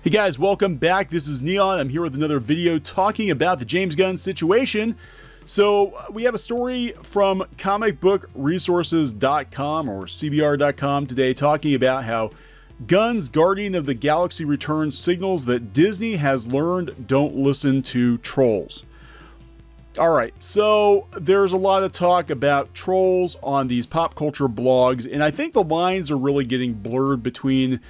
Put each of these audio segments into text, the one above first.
Hey guys, welcome back. This is Neon. I'm here with another video talking about the James Gunn situation. So we have a story from comicbookresources.com or CBR.com today talking about how Gunn's Guardian of the Galaxy Returns signals that Disney has learned don't listen to trolls. All right, so there's a lot of talk about trolls on these pop culture blogs, and I think the lines are really getting blurred between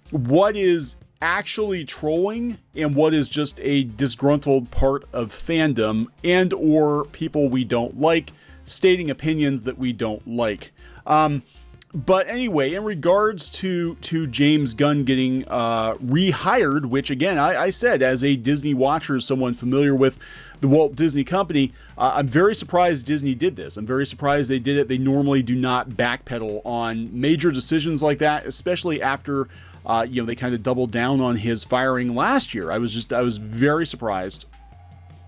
what is actually trolling and what is just a disgruntled part of fandom and or people we don't like stating opinions that we don't like. But anyway, in regards to James Gunn getting rehired, which again, I said as a Disney watcher, someone familiar with the Walt Disney Company, I'm very surprised Disney did this. I'm very surprised they did it. They normally do not backpedal on major decisions like that, especially after they kind of doubled down on his firing last year. I was very surprised,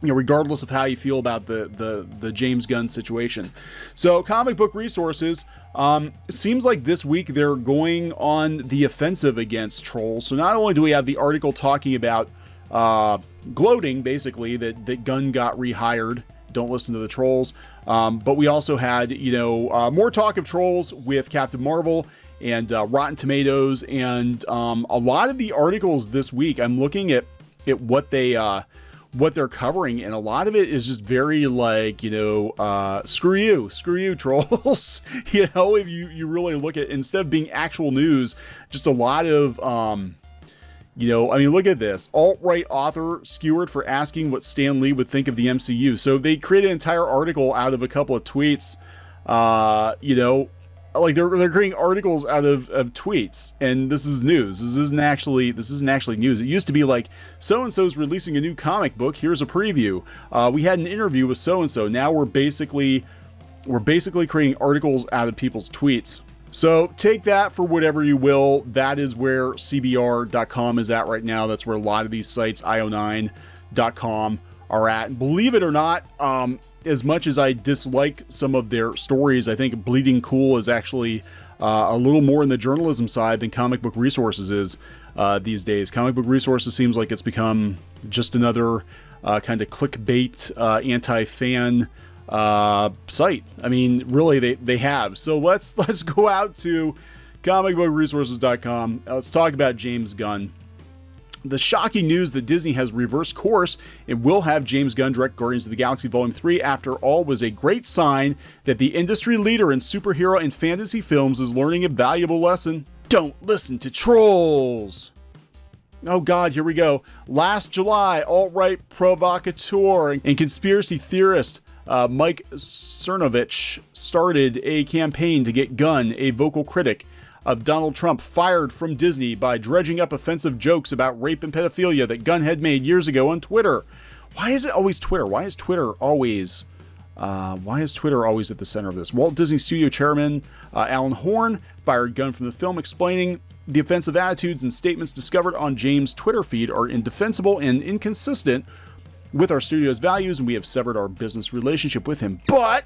regardless of how you feel about the James Gunn situation. So Comic Book Resources, it seems like this week they're going on the offensive against trolls. So not only do we have the article talking about gloating, basically, that Gunn got rehired, don't listen to the trolls, but we also had, more talk of trolls with Captain Marvel and Rotten Tomatoes, and a lot of the articles this week, I'm looking at what they're covering, and a lot of it is just very like, screw you trolls. If you really look at, instead of being actual news, just a lot of look at this. Alt-right author skewered for asking what Stan Lee would think of the MCU. So they created an entire article out of a couple of tweets, like they're creating articles out of tweets, and this is news. This isn't actually news. It used to be like, so-and-so's releasing a new comic book. Here's a preview. We had an interview with so-and-so. Now we're basically creating articles out of people's tweets. So take that for whatever you will. That is where CBR.com is at right now. That's where a lot of these sites, io9.com, are at. And believe it or not, as much as I dislike some of their stories, I think Bleeding Cool is actually a little more in the journalism side than Comic Book Resources is these days. Comic Book Resources seems like it's become just another kind of clickbait, anti-fan site. I mean, really, they have. So let's go out to comicbookresources.com. Let's talk about James Gunn. The shocking news that Disney has reversed course and will have James Gunn direct Guardians of the Galaxy Volume 3 after all was a great sign that the industry leader in superhero and fantasy films is learning a valuable lesson. Don't listen to trolls. Oh God, here we go. Last July, alt-right provocateur and conspiracy theorist Mike Cernovich started a campaign to get Gunn, a vocal critic of Donald Trump, fired from Disney by dredging up offensive jokes about rape and pedophilia that Gunn had made years ago on Twitter. Why is it always Twitter? Why is Twitter always at the center of this? Walt Disney Studio chairman Alan Horn fired Gunn from the film, explaining the offensive attitudes and statements discovered on James' Twitter feed are indefensible and inconsistent with our studio's values, and we have severed our business relationship with him. But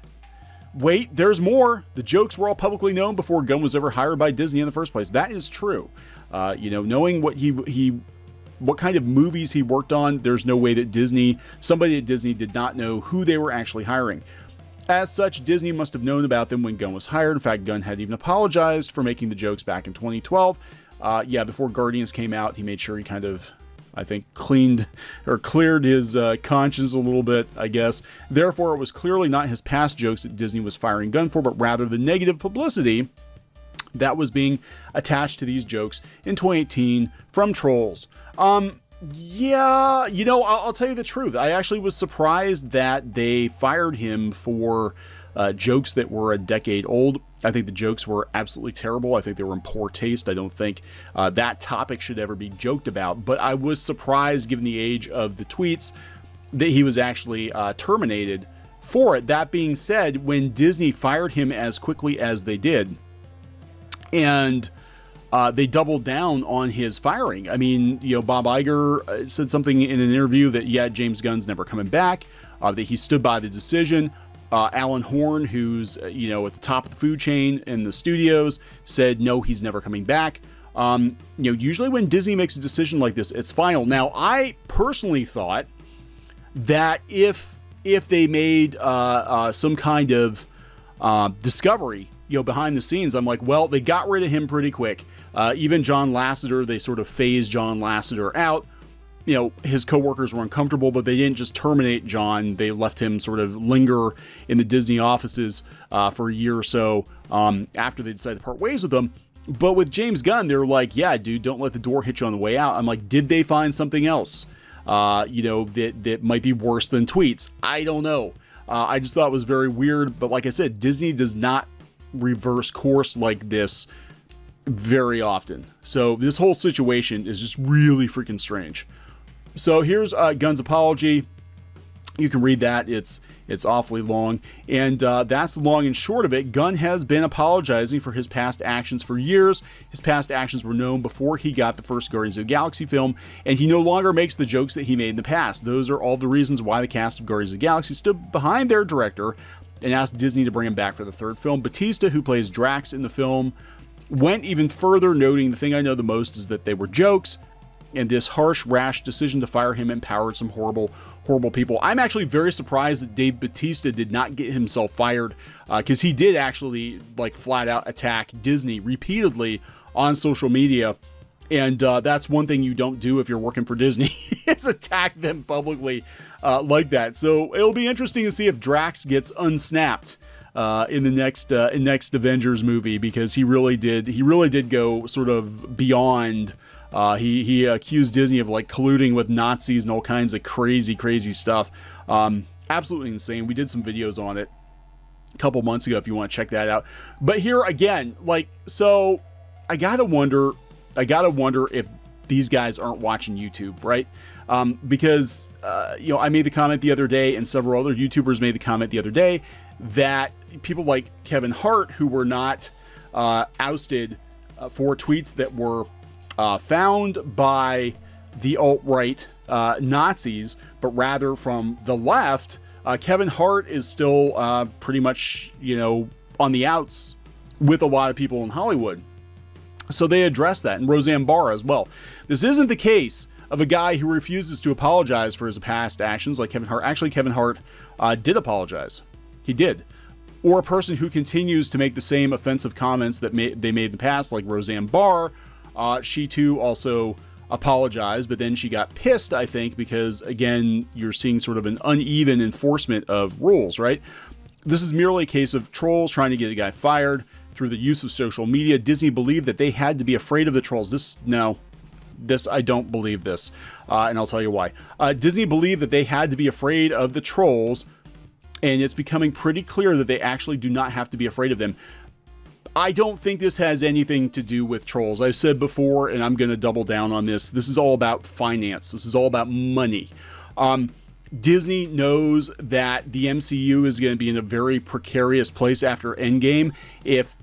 wait, there's more. The jokes were all publicly known before Gunn was ever hired by Disney in the first place. That is true. Knowing what what kind of movies he worked on, there's no way that somebody at Disney did not know who they were actually hiring. As such, Disney must have known about them when Gunn was hired. In fact, Gunn had even apologized for making the jokes back in 2012. Before Guardians came out, he made sure he kind of, I think, cleared his conscience a little bit, I guess. Therefore, it was clearly not his past jokes that Disney was firing Gunn for, but rather the negative publicity that was being attached to these jokes in 2018 from trolls. I'll tell you the truth. I actually was surprised that they fired him for jokes that were a decade old. I think the jokes were absolutely terrible. I think they were in poor taste. I don't think that topic should ever be joked about. But I was surprised, given the age of the tweets, that he was actually terminated for it. That being said, when Disney fired him as quickly as they did, and they doubled down on his firing. I mean, Bob Iger said something in an interview that, James Gunn's never coming back, that he stood by the decision. Alan Horn, who's, at the top of the food chain in the studios, said, no, he's never coming back. Usually when Disney makes a decision like this, it's final. Now, I personally thought that if they made some kind of discovery, behind the scenes, I'm like, well, they got rid of him pretty quick. Even John Lasseter, they sort of phased John Lasseter out. His coworkers were uncomfortable, but they didn't just terminate John. They left him sort of linger in the Disney offices for a year or so after they decided to part ways with him. But with James Gunn, they're like, yeah, dude, don't let the door hit you on the way out. I'm like, did they find something else, that might be worse than tweets? I don't know. I just thought it was very weird. But like I said, Disney does not reverse course like this very often. So this whole situation is just really freaking strange. So here's Gunn's apology. You can read that. It's awfully long. And that's the long and short of it. Gunn has been apologizing for his past actions for years. His past actions were known before he got the first Guardians of the Galaxy film, and he no longer makes the jokes that he made in the past. Those are all the reasons why the cast of Guardians of the Galaxy stood behind their director and asked Disney to bring him back for the third film. Batista, who plays Drax in the film, went even further, noting the thing I know the most is that they were jokes, and this harsh, rash decision to fire him empowered some horrible people. I'm actually very surprised that Dave Bautista did not get himself fired, because he did actually flat out attack Disney repeatedly on social media. And that's one thing you don't do if you're working for Disney, is attack them publicly like that. So it'll be interesting to see if Drax gets unsnapped in the next Avengers movie, because he really did go sort of beyond. He accused Disney of colluding with Nazis and all kinds of crazy stuff. Absolutely insane. We did some videos on it a couple months ago if you want to check that out. But here again, so I gotta wonder if these guys aren't watching YouTube, right? Because I made the comment the other day, and several other YouTubers made the comment the other day, that people like Kevin Hart, who were not ousted for tweets that were found by the alt-right Nazis, but rather from the left, Kevin Hart is still pretty much, on the outs with a lot of people in Hollywood. So they addressed that, and Roseanne Barr as well. This isn't the case of a guy who refuses to apologize for his past actions like Kevin Hart. Actually, Kevin Hart did apologize. He did. Or a person who continues to make the same offensive comments that they made in the past, like Roseanne Barr. She too also apologized, but then she got pissed, I think, because again, you're seeing sort of an uneven enforcement of rules, right? This is merely a case of trolls trying to get a guy fired through the use of social media. Disney believed that they had to be afraid of the trolls. I don't believe this, and I'll tell you why. Disney believed that they had to be afraid of the trolls, and it's becoming pretty clear that they actually do not have to be afraid of them. I don't think this has anything to do with trolls. I've said before, and I'm going to double down on this. This is all about finance. This is all about money. Disney knows that the MCU is going to be in a very precarious place after Endgame if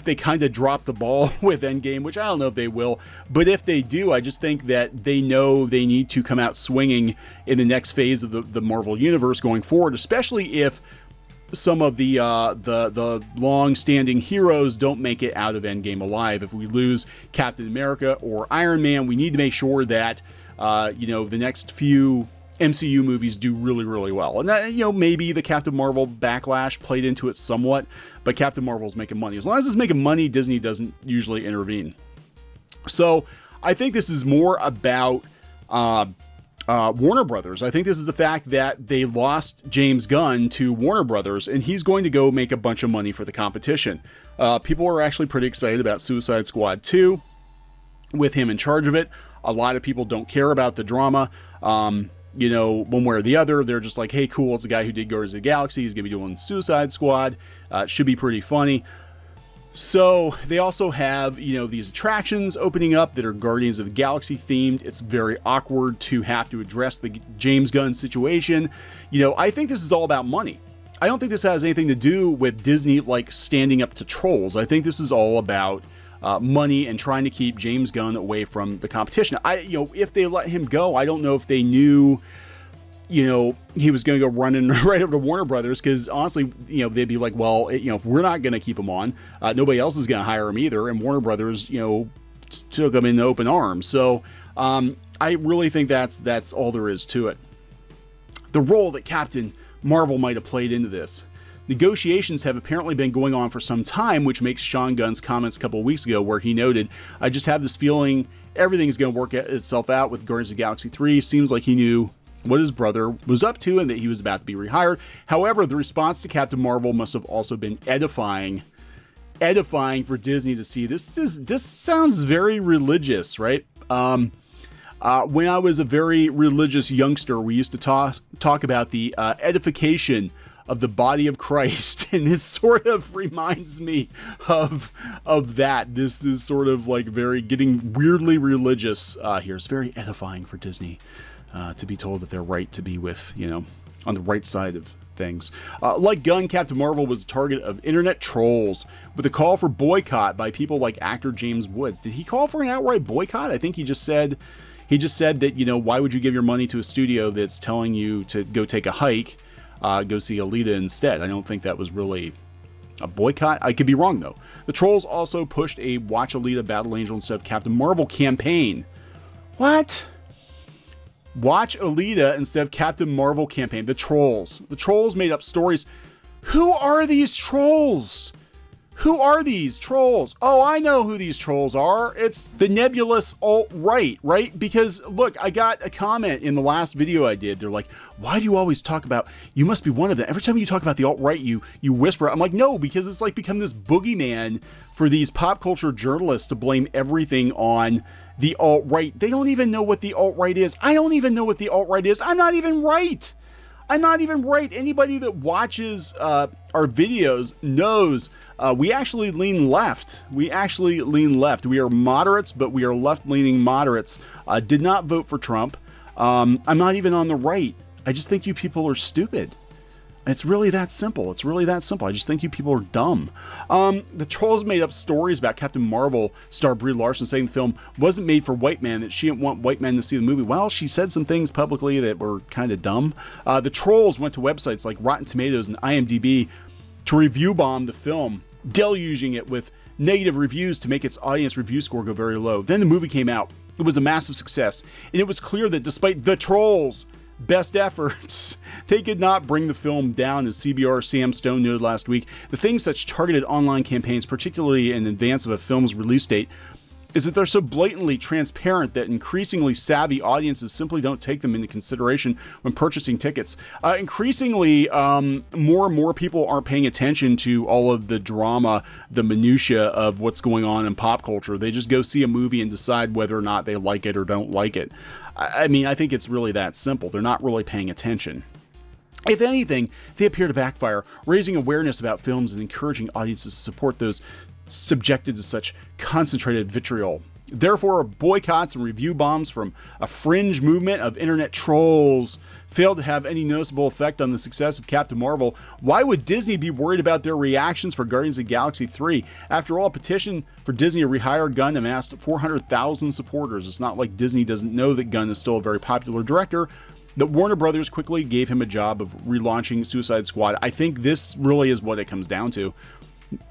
they kind of drop the ball with Endgame, which I don't know if they will. But if they do, I just think that they know they need to come out swinging in the next phase of the Marvel Universe going forward, especially if some of the long-standing heroes don't make it out of Endgame alive. If we lose Captain America or Iron Man, we need to make sure that the next few MCU movies do really well. And that, maybe the Captain Marvel backlash played into it somewhat, but Captain Marvel's making money. As long as it's making money, Disney doesn't usually intervene. So I think this is more about Warner Brothers. I think this is the fact that they lost James Gunn to Warner Brothers, and he's going to go make a bunch of money for the competition. People are actually pretty excited about Suicide Squad 2 with him in charge of it. A lot of people don't care about the drama, one way or the other. They're just like, hey, cool, it's the guy who did Guardians of the Galaxy. He's going to be doing Suicide Squad. It should be pretty funny. So they also have, these attractions opening up that are Guardians of the Galaxy themed. It's very awkward to have to address the James Gunn situation. I think this is all about money. I don't think this has anything to do with Disney standing up to trolls. I think this is all about money and trying to keep James Gunn away from the competition. If they let him go, I don't know if they knew he was going to go running right over to Warner Brothers, because honestly, they'd be like, well, if we're not going to keep him on, nobody else is going to hire him either. And Warner Brothers, took him in open arms. So I really think that's all there is to it. The role that Captain Marvel might have played into this. Negotiations have apparently been going on for some time, which makes Sean Gunn's comments a couple of weeks ago where he noted, I just have this feeling everything's going to work itself out with Guardians of the Galaxy 3. Seems like he knew what his brother was up to and that he was about to be rehired. However, the response to Captain Marvel must have also been edifying for Disney to see. This sounds very religious, right? When I was a very religious youngster, we used to talk about the edification of the body of Christ, and this sort of reminds me of that. This is sort of like getting weirdly religious here. It's very edifying for Disney to be told that they're right to be with, on the right side of things. Like Gunn, Captain Marvel was a target of internet trolls with a call for boycott by people like actor James Woods. Did he call for an outright boycott? I think he just said that, why would you give your money to a studio that's telling you to go take a hike? Go see Alita instead. I don't think that was really a boycott. I could be wrong, though. The Trolls also pushed a Watch Alita Battle Angel instead of Captain Marvel campaign. What? Watch Alita instead of Captain Marvel campaign. The Trolls. The Trolls made up stories. Who are these trolls? Who are these trolls? Oh, I know who these trolls are. It's the nebulous alt-right, right? Because, look, I got a comment in the last video I did. They're like, why do you always talk about, you must be one of them. Every time you talk about the alt-right, you whisper. I'm like, no, because it's like become this boogeyman for these pop culture journalists to blame everything on the alt-right. They don't even know what the alt-right is. I don't even know what the alt-right is. I'm not even right. Anybody that watches our videos knows we actually lean left. We are moderates, but we are left-leaning moderates. Did not vote for Trump. I'm not even on the right. I just think you people are stupid. It's really that simple. I just think you people are dumb. The Trolls made up stories about Captain Marvel star Brie Larson saying the film wasn't made for white men, that she didn't want white men to see the movie. Well, she said some things publicly that were kind of dumb. The Trolls went to websites like Rotten Tomatoes and IMDb to review bomb the film, deluging it with negative reviews to make its audience review score go very low. Then the movie came out. It was a massive success, and it was clear that despite the Trolls' best efforts, they could not bring the film down. As CBR Sam Stone noted last week, the thing such targeted online campaigns, particularly in advance of a film's release date, is that they're so blatantly transparent that increasingly savvy audiences simply don't take them into consideration when purchasing tickets. Increasingly, more and more people aren't paying attention to all of the drama, the minutia of what's going on in pop culture. They just go see a movie and decide whether or not they like it or don't like it. I mean, I think it's really that simple. They're not really paying attention. If anything, they appear to backfire, raising awareness about films and encouraging audiences to support those subjected to such concentrated vitriol. Therefore, boycotts and review bombs from a fringe movement of internet trolls failed to have any noticeable effect on the success of Captain Marvel. Why would Disney be worried about their reactions for Guardians of the Galaxy 3? After all, a petition for Disney to rehire Gunn amassed 400,000 supporters. It's not like Disney doesn't know that Gunn is still a very popular director, that Warner Brothers quickly gave him a job of relaunching Suicide Squad. I think this really is what it comes down to.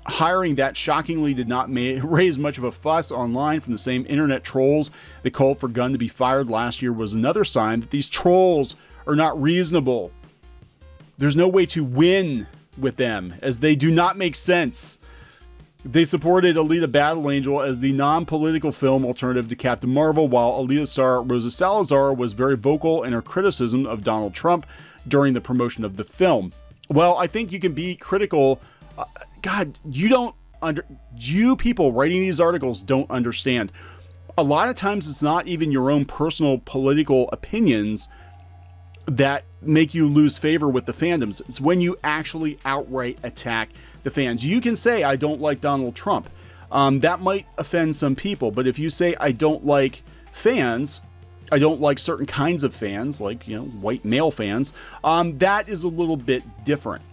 Hiring that shockingly did not raise much of a fuss online from the same internet trolls that called for Gunn to be fired last year was another sign that these trolls are not reasonable. There's no way to win with them, as they do not make sense. They supported Alita Battle Angel as the non-political film alternative to Captain Marvel, while Alita star Rosa Salazar was very vocal in her criticism of Donald Trump during the promotion of the film. Well, I think you can be critical. God, you people writing these articles don't understand. A lot of times it's not even your own personal political opinions that make you lose favor with the fandoms. It's when you actually outright attack the fans. You can say, I don't like Donald Trump. That might offend some people, but if you say, I don't like fans, I don't like certain kinds of fans, like, white male fans, that is a little bit different,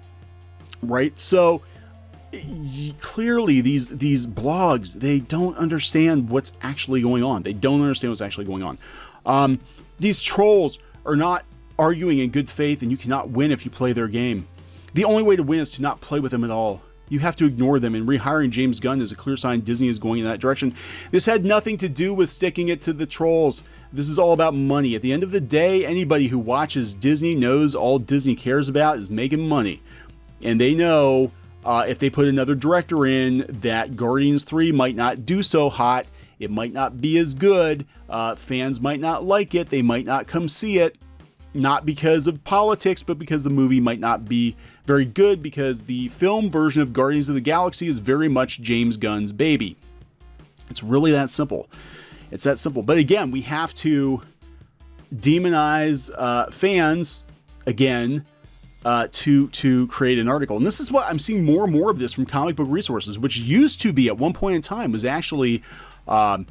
right? So clearly these blogs, they don't understand what's actually going on. These trolls are not arguing in good faith, and you cannot win if you play their game. The only way to win is to not play with them at all. You have to ignore them, and rehiring James Gunn is a clear sign Disney is going in that direction. This had nothing to do with sticking it to the trolls. This is all about money. At the end of the day, anybody who watches Disney knows all Disney cares about is making money. And they know if they put another director in, that Guardians 3 might not do so hot. It might not be as good. Fans might not like it. They might not come see it. Not because of politics, but because the movie might not be very good, because the film version of Guardians of the Galaxy is very much James Gunn's baby. It's really that simple. It's that simple. But again, we have to demonize fans again to create an article. And this is what I'm seeing more and more of this from Comic Book Resources, which used to be at one point in time was actually a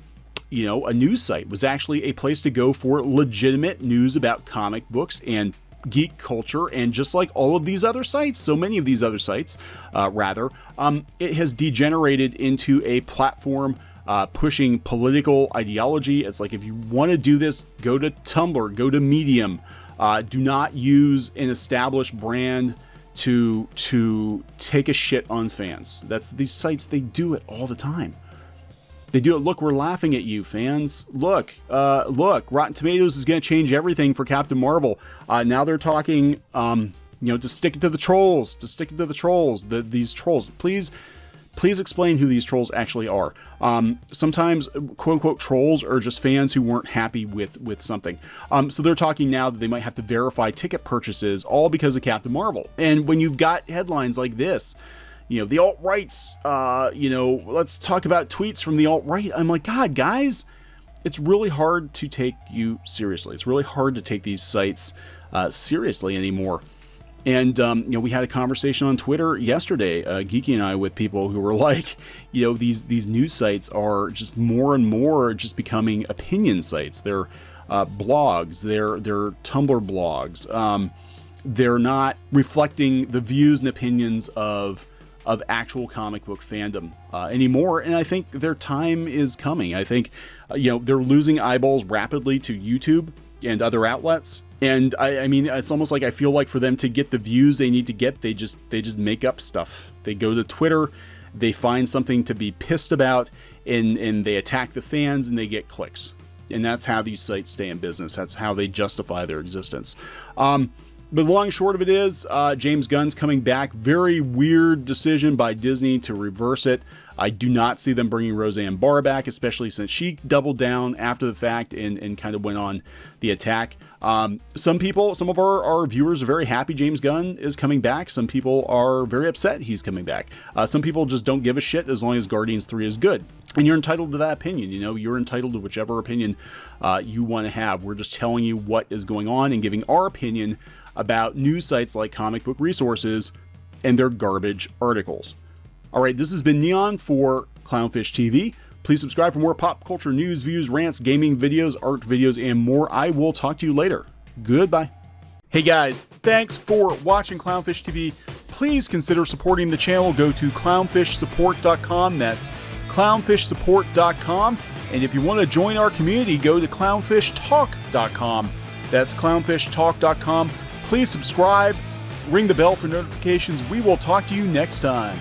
news site, was actually a place to go for legitimate news about comic books and geek culture. And just like all of these other sites, so many of these other sites, it has degenerated into a platform pushing political ideology. It's like, if you want to do this, go to Tumblr, go to Medium. Do not use an established brand to take a shit on fans. That's these sites, they do it all the time. They do it. Look, we're laughing at you, fans. Look, Rotten Tomatoes is going to change everything for Captain Marvel. Now they're talking, to stick it to the trolls, these trolls. Please explain who these trolls actually are. Sometimes, quote unquote, trolls are just fans who weren't happy with something. So they're talking now that they might have to verify ticket purchases, all because of Captain Marvel. And when you've got headlines like this, the alt-rights, let's talk about tweets from the alt-right. I'm like, God, guys, it's really hard to take you seriously. It's really hard to take these sites seriously anymore. And, we had a conversation on Twitter yesterday, Geeky and I, with people who were like, these news sites are just more and more just becoming opinion sites. They're blogs, they're Tumblr blogs. They're not reflecting the views and opinions of actual comic book fandom anymore. And I think their time is coming. I think, they're losing eyeballs rapidly to YouTube and other outlets. And I mean, it's almost like I feel like for them to get the views they need to get, they just make up stuff. They go to Twitter, they find something to be pissed about, and they attack the fans, and they get clicks. And that's how these sites stay in business. That's how they justify their existence. But the long and short of it is, James Gunn's coming back. Very weird decision by Disney to reverse it. I do not see them bringing Roseanne Barr back, especially since she doubled down after the fact and kind of went on the attack. Some of our viewers are very happy James Gunn is coming back. Some people are very upset he's coming back. Some people just don't give a shit as long as Guardians 3 is good. And you're entitled to that opinion. You're entitled to whichever opinion you want to have. We're just telling you what is going on and giving our opinion about news sites like Comic Book Resources and their garbage articles. All right, this has been Neon for Clownfish TV. Please subscribe for more pop culture news, views, rants, gaming videos, art videos, and more. I will talk to you later. Goodbye. Hey guys, thanks for watching Clownfish TV. Please consider supporting the channel. Go to clownfishsupport.com. That's clownfishsupport.com. And if you want to join our community, go to clownfishtalk.com. That's clownfishtalk.com. Please subscribe, ring the bell for notifications. We will talk to you next time.